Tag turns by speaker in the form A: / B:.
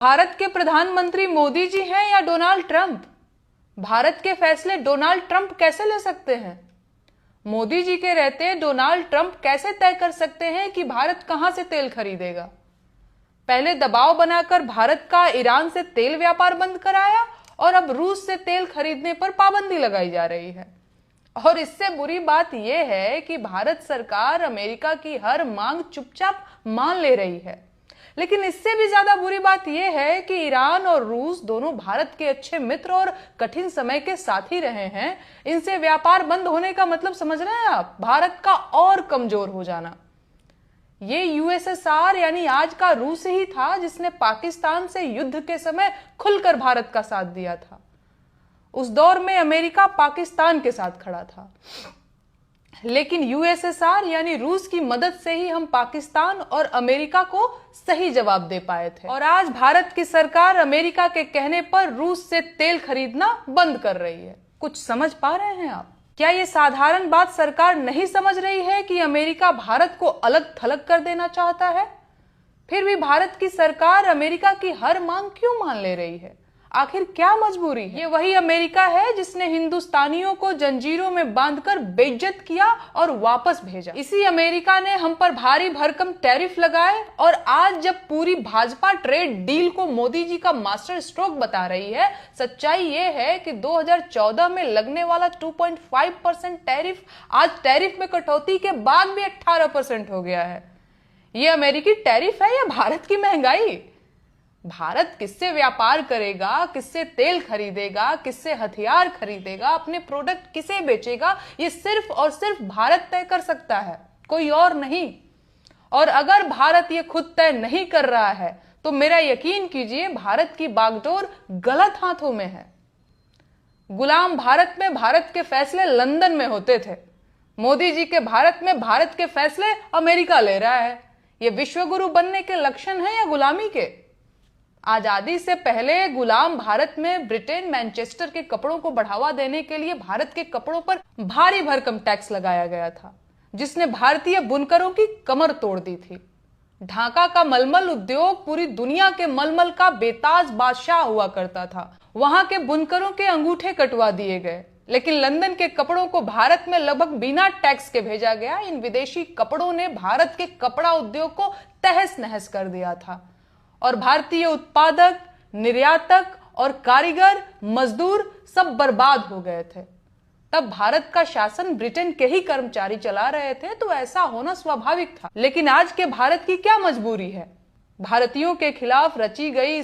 A: भारत के प्रधानमंत्री मोदी जी हैं या डोनाल्ड ट्रंप? भारत के फैसले डोनाल्ड ट्रंप कैसे ले सकते हैं? मोदी जी के रहते डोनाल्ड ट्रंप कैसे तय कर सकते हैं कि भारत कहां से तेल खरीदेगा? पहले दबाव बनाकर भारत का ईरान से तेल व्यापार बंद कराया और अब रूस से तेल खरीदने पर पाबंदी लगाई जा रही है। और इससे बुरी बात यह है कि भारत सरकार अमेरिका की हर मांग चुपचाप मान ले रही है। लेकिन इससे भी ज्यादा बुरी बात यह है कि ईरान और रूस दोनों भारत के अच्छे मित्र और कठिन समय के साथी रहे हैं। इनसे व्यापार बंद होने का मतलब समझ रहे हैं आप? भारत का और कमजोर हो जाना। ये यूएसएसआर यानी आज का रूस ही था जिसने पाकिस्तान से युद्ध के समय खुलकर भारत का साथ दिया था। उस दौर में अमेरिका पाकिस्तान के साथ खड़ा था, लेकिन यूएसएसआर यानी रूस की मदद से ही हम पाकिस्तान और अमेरिका को सही जवाब दे पाए थे। और आज भारत की सरकार अमेरिका के कहने पर रूस से तेल खरीदना बंद कर रही है। कुछ समझ पा रहे हैं आप? क्या ये साधारण बात सरकार नहीं समझ रही है कि अमेरिका भारत को अलग थलग कर देना चाहता है? फिर भी भारत की सरकार अमेरिका की हर मांग क्यों मान ले रही है? आखिर क्या मजबूरी है? ये वही अमेरिका है जिसने हिंदुस्तानियों को जंजीरों में बांधकर बेइज्जत किया और वापस भेजा। इसी अमेरिका ने हम पर भारी भरकम टैरिफ लगाए और आज जब पूरी भाजपा ट्रेड डील को मोदी जी का मास्टर स्ट्रोक बता रही है, सच्चाई ये है कि 2014 में लगने वाला 2.5% टैरिफ आज टैरिफ में कटौती के बाद भी 18% हो गया है। ये अमेरिकी टैरिफ है या भारत की महंगाई? भारत किससे व्यापार करेगा, किससे तेल खरीदेगा, किससे हथियार खरीदेगा, अपने प्रोडक्ट किसे बेचेगा, ये सिर्फ और सिर्फ भारत तय कर सकता है, कोई और नहीं। और अगर भारत ये खुद तय नहीं कर रहा है तो मेरा यकीन कीजिए भारत की बागडोर गलत हाथों में है। गुलाम भारत में भारत के फैसले लंदन में होते थे। मोदी जी के भारत में भारत के फैसले अमेरिका ले रहा है। ये विश्वगुरु बनने के लक्षण है या गुलामी के? आजादी से पहले गुलाम भारत में ब्रिटेन मैनचेस्टर के कपड़ों को बढ़ावा देने के लिए भारत के कपड़ों पर भारी भरकम टैक्स लगाया गया था, जिसने भारतीय बुनकरों की कमर तोड़ दी थी। ढाका का मलमल उद्योग पूरी दुनिया के मलमल का बेताज बादशाह हुआ करता था। वहां के बुनकरों के अंगूठे कटवा दिए गए, लेकिन लंदन के कपड़ों को भारत में लगभग बिना टैक्स के भेजा गया। इन विदेशी कपड़ों ने भारत के कपड़ा उद्योग को तहस नहस कर दिया था और भारतीय उत्पादक, निर्यातक और कारीगर, मजदूर सब बर्बाद हो गए थे। तब भारत का शासन ब्रिटेन के ही कर्मचारी चला रहे थे, तो ऐसा होना स्वाभाविक था। लेकिन आज के भारत की क्या मजबूरी है? भारतीयों के खिलाफ रची गई